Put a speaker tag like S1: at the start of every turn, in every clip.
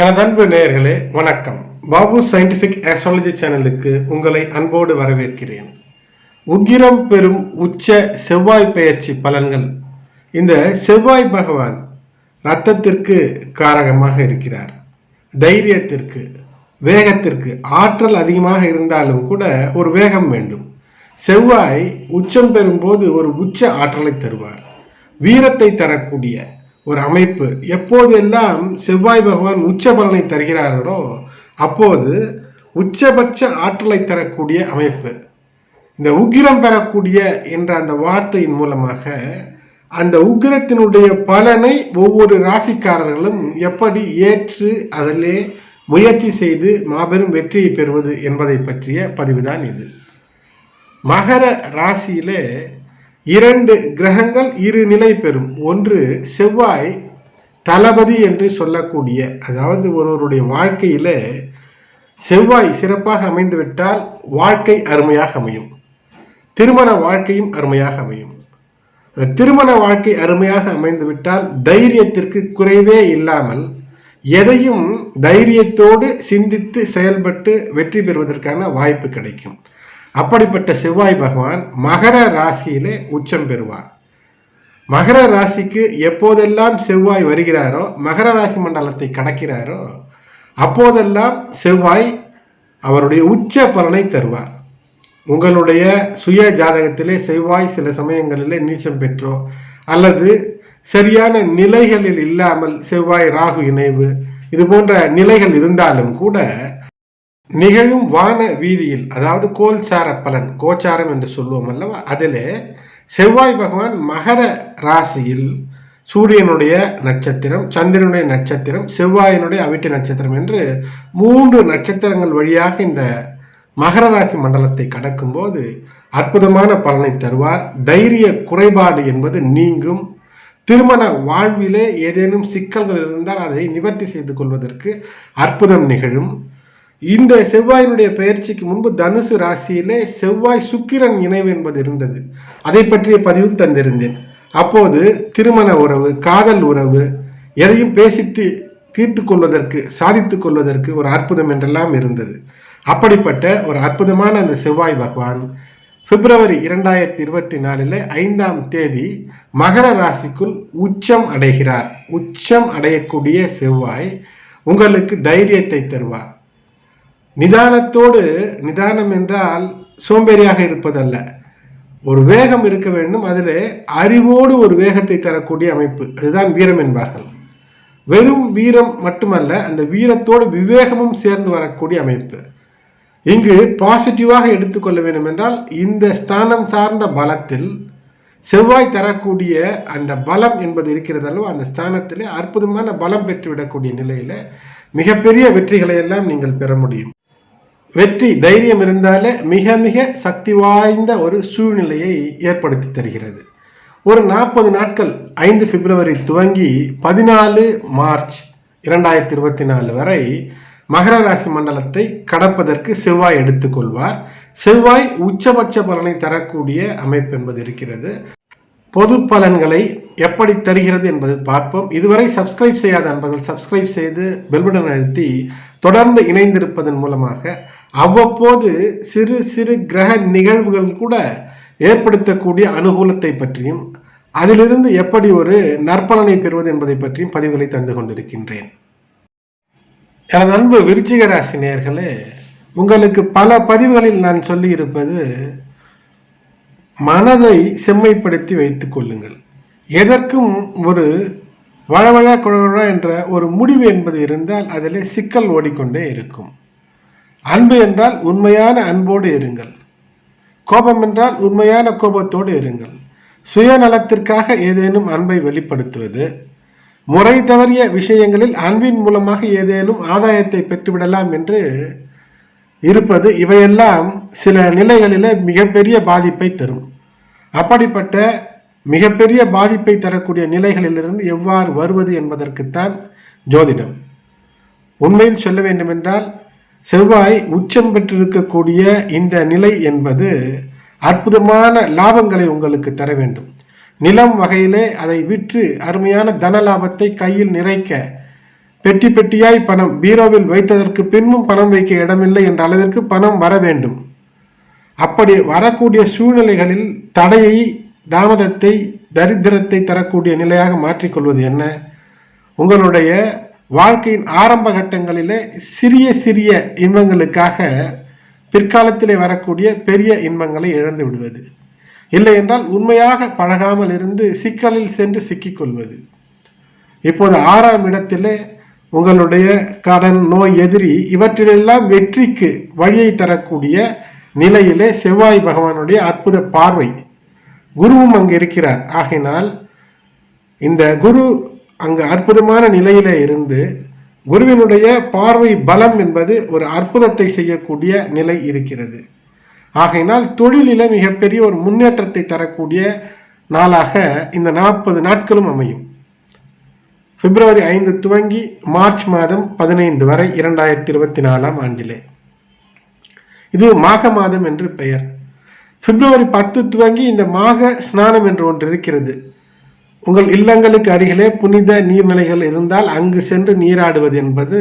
S1: எனது அன்பு நேயர்களே வணக்கம். பாபு சயின்டிபிக் ஆஸ்ட்ராலஜி சேனலுக்கு உங்களை அன்போடு வரவேற்கிறேன். உக்கிரம் பெறும் உச்ச செவ்வாய் பெயர்ச்சி பலன்கள். இந்த செவ்வாய் பகவான் இரத்தத்திற்கு காரகமாக இருக்கிறார். தைரியத்திற்கு, வேகத்திற்கு, ஆற்றல் அதிகமாக இருந்தாலும் கூட ஒரு வேகம் வேண்டும். செவ்வாய் உச்சம் பெறும்போது ஒரு உச்ச ஆற்றலை தருவார். வீரத்தை தரக்கூடிய ஒரு அமைப்பு. எப்போதெல்லாம் செவ்வாய் பகவான் உச்ச பலனை தருகிறார்களோ அப்போது உச்சபட்ச ஆற்றலை தரக்கூடிய அமைப்பு. இந்த உக்கிரம் பெறக்கூடிய என்ற அந்த வார்த்தையின் மூலமாக அந்த உக்கிரத்தினுடைய பலனை ஒவ்வொரு ராசிக்காரர்களும் எப்படி ஏற்று அதிலே முயற்சி செய்து மாபெரும் வெற்றியை பெறுவது என்பதை பற்றிய பதிவுதான் இது. மகர ராசியிலே 2 கிரகங்கள் இரு நிலை பெறும். ஒன்று செவ்வாய் தளபதி என்று சொல்லக்கூடிய, அதாவது ஒருவருடைய வாழ்க்கையில செவ்வாய் சிறப்பாக அமைந்துவிட்டால் வாழ்க்கை அருமையாக அமையும். திருமண வாழ்க்கையும் அருமையாக அமையும். திருமண வாழ்க்கை அருமையாக அமைந்துவிட்டால் தைரியத்திற்கு குறைவே இல்லாமல் எதையும் தைரியத்தோடு சிந்தித்து செயல்பட்டு வெற்றி பெறுவதற்கான வாய்ப்பு கிடைக்கும். அப்படிப்பட்ட செவ்வாய் பகவான் மகர ராசியிலே உச்சம் பெறுவார். மகர ராசிக்கு எப்போதெல்லாம் செவ்வாய் வருகிறாரோ, மகர ராசி மண்டலத்தை கடக்கிறாரோ அப்போதெல்லாம் செவ்வாய் அவருடைய உச்ச பலனை தருவார். உங்களுடைய சுய ஜாதகத்திலே செவ்வாய் சில சமயங்களிலே நீச்சம் பெற்றோ அல்லது சரியான நிலைகளில் இல்லாமல் செவ்வாய் ராகு இணைவு இது போன்ற நிலைகள் இருந்தாலும் கூட நிகழும் வான வீதியில், அதாவது கோல்சார பலன், கோச்சாரம் என்று சொல்லுவோம் அல்லவா, அதில் செவ்வாய் பகவான் மகர ராசியில் சூரியனுடைய நட்சத்திரம், சந்திரனுடைய நட்சத்திரம், செவ்வாயினுடைய அவிட்ட நட்சத்திரம் என்று 3 நட்சத்திரங்கள் வழியாக இந்த மகர ராசி மண்டலத்தை கடக்கும்போது அற்புதமான பலனை தருவார். தைரிய குறைபாடு என்பது நீங்கும். திருமண வாழ்விலே ஏதேனும் சிக்கல்கள் இருந்தால் அதை நிவர்த்தி செய்து கொள்வதற்கு அற்புதம் நிகழும். இந்த செவ்வாயினுடைய பெயர்ச்சிக்கு முன்பு தனுசு ராசியிலே செவ்வாய் சுக்கிரன் இணைவு என்பது இருந்தது. அதை பற்றிய பதிவும் தந்திருந்தேன். அப்போது திருமண உறவு, காதல் உறவு, எதையும் பேசித்து தீர்த்து கொள்வதற்கு, சாதித்து கொள்வதற்கு ஒரு அற்புதம் என்றெல்லாம் இருந்தது. அப்படிப்பட்ட ஒரு அற்புதமான அந்த செவ்வாய் பகவான் பிப்ரவரி 2024 5ஆம் தேதி மகர ராசிக்குள் உச்சம் அடைகிறார். உச்சம் அடையக்கூடிய செவ்வாய் உங்களுக்கு தைரியத்தை தருவார். நிதானத்தோடு, நிதானம் என்றால் சோம்பேறியாக இருப்பதல்ல, ஒரு வேகம் இருக்க வேண்டும். அதில் அறிவோடு ஒரு வேகத்தை தரக்கூடிய அமைப்பு, அதுதான் வீரம் என்பார்கள். வெறும் வீரம் மட்டுமல்ல, அந்த வீரத்தோடு விவேகமும் சேர்ந்து வரக்கூடிய அமைப்பு. இங்கு பாசிட்டிவாக எடுத்துக்கொள்ள வேண்டும் என்றால் இந்த ஸ்தானம் சார்ந்த பலத்தில் செவ்வாய் தரக்கூடிய அந்த பலம் என்பது இருக்கிறது அல்லவா, அந்த ஸ்தானத்திலே அற்புதமான பலம் பெற்றுவிடக்கூடிய நிலையில மிகப்பெரிய வெற்றிகளை எல்லாம் நீங்கள் பெற முடியும். வெற்றி தைரியம் இருந்தாலே மிக மிக சக்தி வாய்ந்த ஒரு சூழ்நிலையை ஏற்படுத்தி தருகிறது. ஒரு 40 நாட்கள் 5 பிப்ரவரி துவங்கி 14 மார்ச் 2024 வரை மகர ராசி மண்டலத்தை கடப்பதற்கு செவ்வாய் எடுத்துக்கொள்வார். செவ்வாய் உச்சபட்ச பலனை தரக்கூடிய அமைப்பு என்பது இருக்கிறது. பொது பலன்களை எப்படி தருகிறது என்பதை பார்ப்போம். இதுவரை சப்ஸ்கிரைப் செய்யாத நண்பர்கள் சப்ஸ்கிரைப் செய்து பெல் பட்டன் அழுத்தி தொடர்ந்து இணைந்திருப்பதன் மூலமாக அவ்வப்போது சிறு சிறு கிரக நிகழ்வுகள் கூட ஏற்படுத்தக்கூடிய அனுகூலத்தை பற்றியும் அதிலிருந்து எப்படி ஒரு நற்பலனை பெறுவது என்பதை பற்றியும் பதிவுகளை தந்து கொண்டிருக்கின்றேன். எனது அன்பு விருச்சிக ராசி நேயர்களே, உங்களுக்கு பல பதிவுகளில் நான் சொல்லி இருப்பது மனதை செம்மைப்படுத்தி வைத்துக் கொள்ளுங்கள். எதற்கும் ஒரு வழவழ குழவழ என்ற ஒரு முடிவு என்பது இருந்தால் அதிலே சிக்கல் ஓடிக்கொண்டே இருக்கும். அன்பு என்றால் உண்மையான அன்போடு இருங்கள். கோபம் என்றால் உண்மையான கோபத்தோடு இருங்கள். சுயநலத்திற்காக ஏதேனும் அன்பை வெளிப்படுத்துவது, முறை தவறிய விஷயங்களில் அன்பின் மூலமாக ஏதேனும் ஆதாயத்தை பெற்றுவிடலாம் என்று இருப்பது, இவையெல்லாம் சில நிலைகளில் மிகப்பெரிய பாதிப்பை தரும். அப்படிப்பட்ட மிகப்பெரிய பாதிப்பை தரக்கூடிய நிலைகளிலிருந்து எவ்வாறு வருவது என்பதற்குத்தான் ஜோதிடம். உண்மையில் சொல்ல வேண்டுமென்றால் செவ்வாய் உச்சம் பெற்றிருக்கக்கூடிய இந்த நிலை என்பது அற்புதமான லாபங்களை உங்களுக்கு தர வேண்டும். நிலம் வகையிலே அதை விற்று அருமையான தன லாபத்தை கையில் நிறைக்க பெட்டி பெட்டியாய் பணம் பீரோவில் வைத்ததற்கு பின்னும் பணம் வைக்க இடமில்லை என்ற அளவிற்கு பணம் வர வேண்டும். அப்படி வரக்கூடிய சூழ்நிலைகளில் தடையை, தாமதத்தை, தரித்திரத்தை தரக்கூடிய நிலையாக மாற்றிக்கொள்வது என்ன? உங்களுடைய வாழ்க்கையின் ஆரம்ப கட்டங்களிலே சிறிய சிறிய இன்பங்களுக்காக பிற்காலத்திலே வரக்கூடிய பெரிய இன்பங்களை இழந்து விடுவது. இல்லை என்றால் உண்மையாக பழகாமல் இருந்து சிக்கலில் சென்று சிக்கிக்கொள்வது. இப்போது 6ஆம் இடத்திலே உங்களுடைய கடன், நோய், எதிரி இவற்றிலெல்லாம் வெற்றிக்கு வழியை தரக்கூடிய நிலையிலே செவ்வாய் பகவானுடைய அற்புத பார்வை, குருவும் அங்கு இருக்கிறார். ஆகினால் இந்த குரு அங்கு அற்புதமான நிலையில இருந்து குருவினுடைய பார்வை பலம் என்பது ஒரு அற்புதத்தை செய்யக்கூடிய நிலை இருக்கிறது. ஆகையினால் தொழிலில மிகப்பெரிய ஒரு முன்னேற்றத்தை தரக்கூடிய நாளாக இந்த 40 நாட்களும் அமையும். பிப்ரவரி 5 துவங்கி மார்ச் மாதம் 15 வரை 2024ஆம் ஆண்டிலே. இது மாக மாதம் என்று பெயர். பிப்ரவரி 10 துவங்கி இந்த மாக ஸ்நானம் என்று ஒன்று இருக்கிறது. உங்கள் இல்லங்களுக்கு அருகிலே புனித நீர்நிலைகள் இருந்தால் அங்கு சென்று நீராடுவது என்பது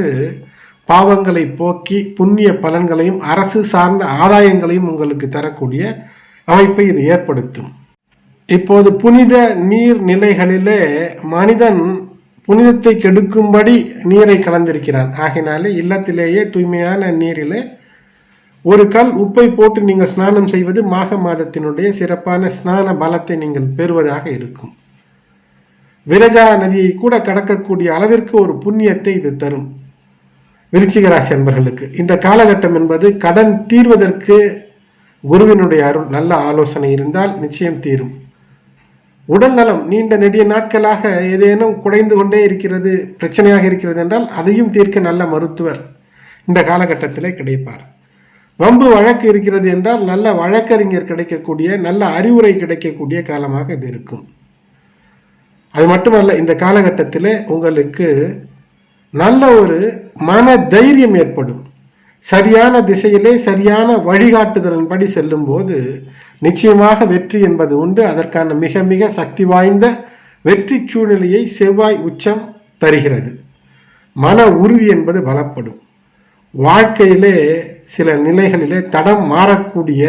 S1: பாவங்களை போக்கி புண்ணிய பலன்களையும் அரசு சார்ந்த ஆதாயங்களையும் உங்களுக்கு தரக்கூடிய அமைப்பை இது ஏற்படுத்தும். இப்போது புனித நீர்நிலைகளிலே மனிதன் புனிதத்தை கெடுக்கும்படி நீரை கலந்திருக்கிறான். ஆகினாலே இல்லத்திலேயே தூய்மையான நீரிலே ஒரு கல் உப்பை போட்டு நீங்கள் ஸ்நானம் செய்வது மாக மாதத்தினுடைய சிறப்பான ஸ்நான பலத்தை நீங்கள் பெறுவதாக இருக்கும். விரஜா நதியை கூட கடக்கக்கூடிய அளவிற்கு ஒரு புண்ணியத்தை இது தரும். விருச்சிக ராசி அன்பர்களுக்கு இந்த காலகட்டம் என்பது கடன் தீர்வதற்கு குருவினுடைய அருள், நல்ல ஆலோசனை இருந்தால் நிச்சயம் தீரும். உடல் நலம் நீண்ட நெடிய நாட்களாக ஏதேனும் குறைந்து கொண்டே இருக்கிறது, பிரச்சனையாக இருக்கிறது என்றால் அதையும் தீர்க்க நல்ல மருத்துவர் இந்த காலகட்டத்திலே கிடைப்பார். வம்பு வழக்கு இருக்கிறது என்றால் நல்ல வழக்கறிஞர் கிடைக்கக்கூடிய, நல்ல அறிவுரை கிடைக்கக்கூடிய காலமாக இது இருக்கும். அது மட்டுமல்ல, இந்த காலகட்டத்தில் உங்களுக்கு நல்ல ஒரு மன தைரியம் ஏற்படும். சரியான திசையிலே சரியான வழிகாட்டுதலின்படி செல்லும் போது நிச்சயமாக வெற்றி என்பது உண்டு. அதற்கான மிக மிக சக்தி வாய்ந்த வெற்றி சூழ்நிலையை செவ்வாய் உச்சம் தருகிறது. மன உறுதி என்பது பலப்படும். வாழ்க்கையிலே சில நிலைகளிலே தடம் மாறக்கூடிய,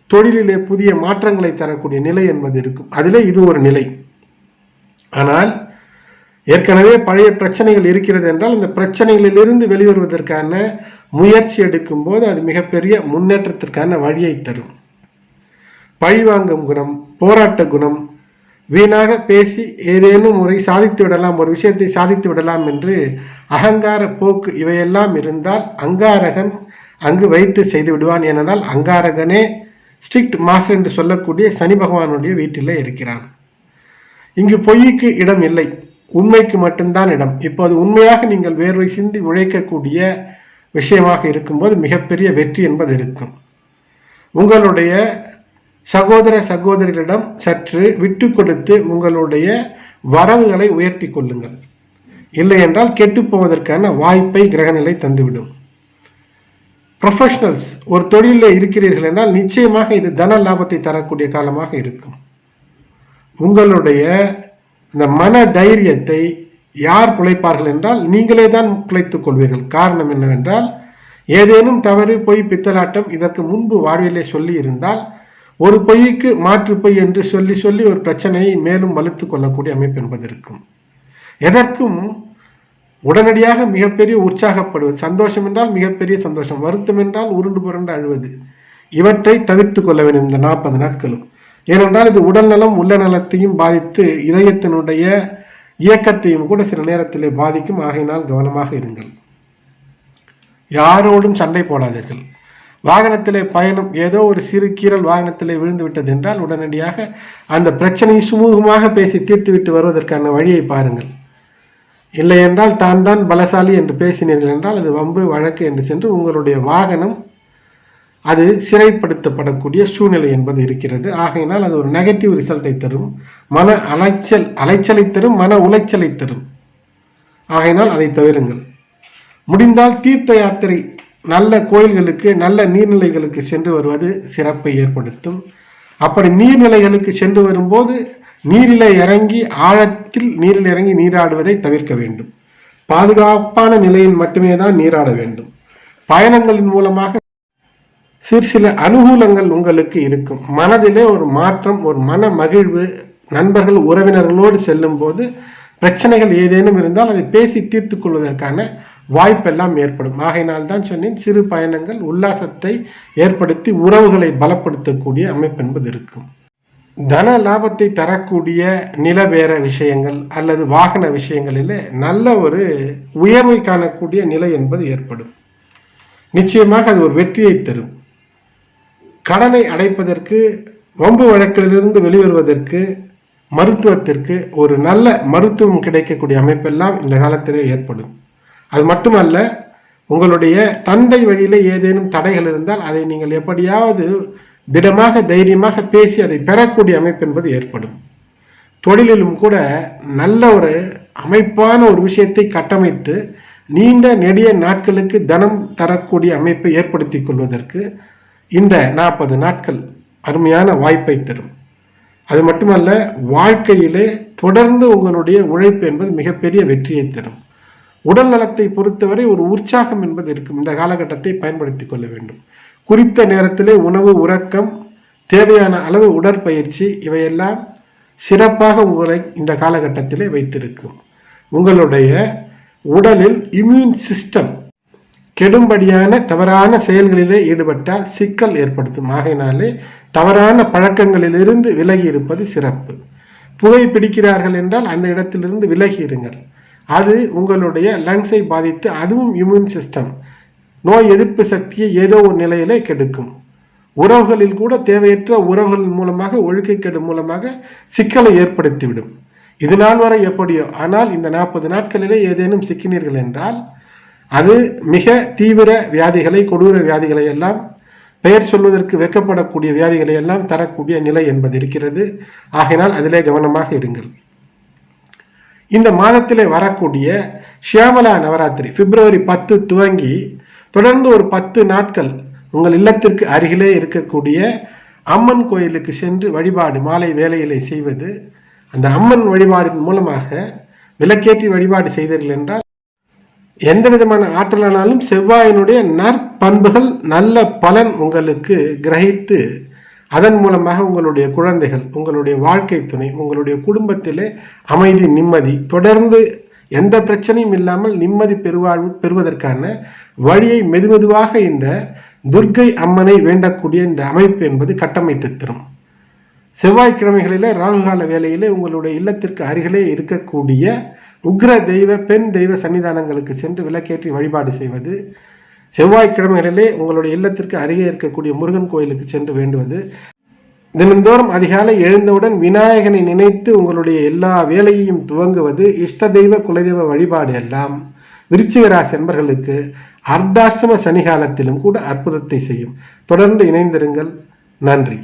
S1: தொழிலிலே புதிய மாற்றங்களை தரக்கூடிய நிலை என்பது இருக்கும். அதிலே இது ஒரு நிலை. ஆனால் ஏற்கனவே பழைய பிரச்சனைகள் இருக்கிறது என்றால் இந்த பிரச்சனைகளிலிருந்து வெளிவருவதற்கான முயற்சி எடுக்கும் போது அது மிகப்பெரிய முன்னேற்றத்திற்கான வழியை தரும். பழிவாங்கும் குணம், போராட்ட குணம், வீணாக பேசி ஏதேனும் முறை சாதித்து விடலாம், ஒரு விஷயத்தை சாதித்து விடலாம் என்று அகங்கார போக்கு இவையெல்லாம் இருந்தால் அங்காரகன் அங்கு வைத்து செய்து விடுவான். ஏனென்றால் அங்காரகனே ஸ்ட்ரிக்ட் மாஸ்டர் என்று சொல்லக்கூடிய சனி பகவானுடைய வீட்டிலே இருக்கிறான். இங்கு பொய்க்கு இடம் இல்லை, உண்மைக்கு மட்டும்தான் இடம். இப்போது உண்மையாக நீங்கள் வேர்வை சிந்தி உழைக்கக்கூடிய விஷயமாக இருக்கும்போது மிகப்பெரிய வெற்றி என்பது இருக்கும். உங்களுடைய சகோதர சகோதரிகளிடம் சற்று விட்டு கொடுத்து உங்களுடைய வரவுகளை உயர்த்தி கொள்ளுங்கள். இல்லை என்றால் கெட்டு போவதற்கான வாய்ப்பை கிரகநிலை தந்துவிடும். ப்ரொஃபஷனல்ஸ் ஒரு தொழிலில் இருக்கிறீர்கள் என்றால் நிச்சயமாக இது தன லாபத்தை தரக்கூடிய காலமாக இருக்கும். உங்களுடைய இந்த மன தைரியத்தை யார் குலைப்பார்கள் என்றால் நீங்களே தான் குலைத்துக் கொள்வீர்கள். காரணம் என்னவென்றால் ஏதேனும் தவறு, பொய், பித்தலாட்டம் இதற்கு முன்பு வாழ்விலே சொல்லி இருந்தால் ஒரு பொய்க்கு மாற்று பொய் என்று சொல்லி சொல்லி ஒரு பிரச்சனையை மேலும் வலுத்து கொள்ளக்கூடிய அமைப்பு என்பது இருக்கும். எதற்கும் உடனடியாக மிகப்பெரிய உற்சாகப்படுவது, சந்தோஷம் என்றால் மிகப்பெரிய சந்தோஷம், வருத்தம் என்றால் உருண்டு புரண்டு அழுவது, இவற்றை தவிர்த்து கொள்ள வேண்டும் இந்த 40 நாட்களும். ஏனென்றால் இது உடல் நலம் உள்ள நலத்தையும் பாதித்து இதயத்தினுடைய இயக்கத்தையும் கூட சில நேரத்திலே பாதிக்கும். ஆகையினால் கவனமாக இருங்கள். யாரோடும் சண்டை போடாதீர்கள். வாகனத்திலே பயணம், ஏதோ ஒரு சிறு கீறல் வாகனத்திலே விழுந்து விட்டது என்றால் உடனடியாக அந்த பிரச்சனையை சுமூகமாக பேசி தீர்த்துவிட்டு வருவதற்கான வழியை பாருங்கள். இல்லை என்றால் தான் பலசாலி என்று பேசினீர்கள் என்றால் அது வம்பு வழக்கு என்று சென்று உங்களுடைய வாகனம் அது சிறைப்படுத்தப்படக்கூடிய சூழ்நிலை என்பது இருக்கிறது. ஆகையினால் அது ஒரு நெகட்டிவ் ரிசல்ட்டை தரும், மன அலைச்சலை தரும், மன உளைச்சலை தரும். ஆகையினால் அதை தவிருங்கள். முடிந்தால் தீர்த்த யாத்திரை, நல்ல கோயில்களுக்கு, நல்ல நீர்நிலைகளுக்கு சென்று வருவது சிறப்பை ஏற்படுத்தும். அப்படி நீர்நிலைகளுக்கு சென்று வரும்போது நீரில் இறங்கி ஆழத்தில் நீரில் இறங்கி நீராடுவதை தவிர்க்க வேண்டும். பாதுகாப்பான நிலையில் மட்டுமே தான் நீராட வேண்டும். பயணங்களின் மூலமாக சில அனுகூலங்கள் உங்களுக்கு இருக்கும். மனதிலே ஒரு மாற்றம், ஒரு மன மகிழ்வு, நண்பர்கள் உறவினர்களோடு செல்லும் போது பிரச்சனைகள் ஏதேனும் இருந்தால் அதை பேசி தீர்த்து கொள்வதற்கான வாய்ப்பெல்லாம் ஏற்படும். ஆகையினால் தான் சொன்னேன், சிறு பயணங்கள் உல்லாசத்தை ஏற்படுத்தி உறவுகளை பலப்படுத்தக்கூடிய அமைப்பு என்பது இருக்கும். தன லாபத்தை தரக்கூடிய நிலவேற விஷயங்கள் அல்லது வாகன விஷயங்களில் நல்ல ஒரு உயர்வை காணக்கூடிய நிலை என்பது ஏற்படும். நிச்சயமாக அது ஒரு வெற்றியை தரும். கடனை அடைப்பதற்கு, வம்பு வழக்கிலிருந்து வெளிவருவதற்கு, மருத்துவத்திற்கு ஒரு நல்ல மருத்துவம் கிடைக்கக்கூடிய அமைப்பெல்லாம் இந்த காலத்திலே ஏற்படும். அது மட்டுமல்ல, உங்களுடைய தந்தை வழியிலே ஏதேனும் தடைகள் இருந்தால் அதை நீங்கள் எப்படியாவது திடமாக தைரியமாக பேசி அதை பெறக்கூடிய அமைப்பு என்பது ஏற்படும். தொழிலிலும் கூட நல்ல ஒரு அமைப்பான ஒரு விஷயத்தை கட்டமைத்து நீண்ட நெடிய நாட்களுக்கு தனம் தரக்கூடிய அமைப்பை ஏற்படுத்தி கொள்வதற்கு இந்த 40 நாட்கள் அருமையான வாய்ப்பை தரும். அது மட்டுமல்ல, வாழ்க்கையிலே தொடர்ந்து உங்களுடைய உழைப்பு என்பது மிகப்பெரிய வெற்றியை தரும். உடல் நலத்தை பொறுத்தவரை ஒரு உற்சாகம் என்பது இருக்கும். இந்த காலகட்டத்தை பயன்படுத்தி கொள்ள வேண்டும். குறித்த நேரத்திலே உணவு, உறக்கம், தேவையான அளவு உடற்பயிற்சி இவையெல்லாம் சிறப்பாக உங்களை இந்த காலகட்டத்திலே வைத்திருக்கும். உங்களுடைய உடலில் இம்யூன் சிஸ்டம் கெடும்படியான தவறான செயல்களிலே ஈடுபட்டால் சிக்கல் ஏற்படுத்தும். ஆகையினாலே தவறான பழக்கங்களிலிருந்து விலகி இருப்பது சிறப்பு. புகை பிடிக்கிறார்கள் என்றால் அந்த இடத்திலிருந்து விலகி இருங்கள். அது உங்களுடைய லங்ஸை பாதித்து அதுவும் இம்யூன் சிஸ்டம், நோய் எதிர்ப்பு சக்தியை ஏதோ ஒரு நிலையிலே கெடுக்கும். உறவுகளில் கூட தேவையற்ற உறவுகள் மூலமாக, ஒழுக்கக்கேடு மூலமாக சிக்கலை ஏற்படுத்திவிடும். இது நாள் வரை எப்படியோ, ஆனால் இந்த 40 நாட்களிலே ஏதேனும் சிக்கினீர்கள் என்றால் அது மிக தீவிர வியாதிகளை, கொடூர வியாதிகளை எல்லாம், பெயர் சொல்வதற்கு வெக்கப்படக்கூடிய வியாதிகளை எல்லாம் தரக்கூடிய நிலை என்பது இருக்கிறது. ஆகையினால் அதிலே கவனமாக இருங்கள். இந்த மாதத்திலே வரக்கூடிய ஷியாமலா நவராத்திரி பிப்ரவரி 10 துவங்கி தொடர்ந்து ஒரு 10 நாட்கள் உங்கள் இல்லத்திற்கு அருகிலே இருக்கக்கூடிய அம்மன் கோயிலுக்கு சென்று வழிபாடு மாலை வேளையிலே செய்வது, அந்த அம்மன் வழிபாடின் மூலமாக விளக்கேற்றி வழிபாடு செய்தீர்கள் என்றால் எந்த விதமான ஆற்றலானாலும் செவ்வாயினுடைய நற்பண்புகள், நல்ல பலன் உங்களுக்கு கிரகித்து அதன் மூலமாக உங்களுடைய குழந்தைகள், உங்களுடைய வாழ்க்கை துணை, உங்களுடைய குடும்பத்திலே அமைதி, நிம்மதி, தொடர்ந்து எந்த பிரச்சனையும் இல்லாமல் நிம்மதி பெறுவதற்கான வழியை மெதுமெதுவாக இந்த துர்க்கை அம்மனை வேண்டக்கூடிய இந்த அமைப்பு என்பது கட்டமைத்து தரும். செவ்வாய்க்கிழமைகளிலே ராகுகால வேளையிலே உங்களுடைய இல்லத்திற்கு அருகிலே இருக்கக்கூடிய உக்ர தெய்வ, பெண் தெய்வ சன்னிதானங்களுக்கு சென்று விளக்கேற்றி வழிபாடு செய்வது, செவ்வாய்க்கிழமைகளிலே உங்களுடைய இல்லத்திற்கு அருகே இருக்கக்கூடிய முருகன் கோயிலுக்கு சென்று வேண்டுவது, தினந்தோறும் அதிகாலை எழுந்தவுடன் விநாயகனை நினைத்து உங்களுடைய எல்லா வேலையையும் துவங்குவது, இஷ்ட தெய்வ குலதெய்வ வழிபாடு எல்லாம் விருச்சிக ராசி அன்பர்களுக்கு அர்த்தாஷ்டம சனிகாலத்திலும் கூட அற்புதத்தை செய்யும். தொடர்ந்து இணைந்திருங்கள். நன்றி.